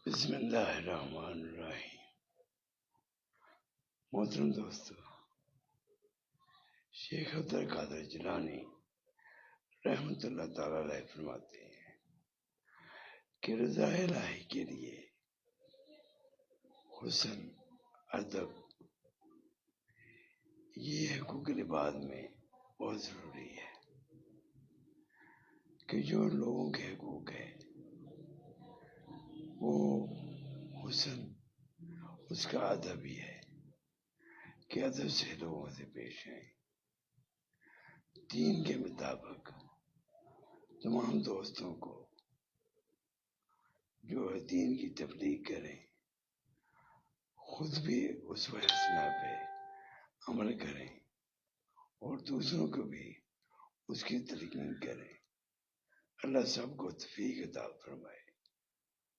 بسم اللہ الرحمن الرحیم۔ محترم دوستو، شیخ عبدالقادر جیلانی رحمۃ اللہ تعالی علیہ فرماتے ہیں کہ رضا الہی کے لیے حسن، ادب، یہ حقوق العباد میں بہت ضروری ہے کہ جو لوگوں کے حقوق ہے وہ حسن، اس کا ادب ہی ہے کہ ادب سے لوگوں سے پیش آئیں، دین کے مطابق تمام دوستوں کو جو دین کی تبلیغ کریں خود بھی اس حسنہ پہ عمل کریں اور دوسروں کو بھی اس کی تلقین کریں۔ اللہ سب کو توفیق عطا فرمائے۔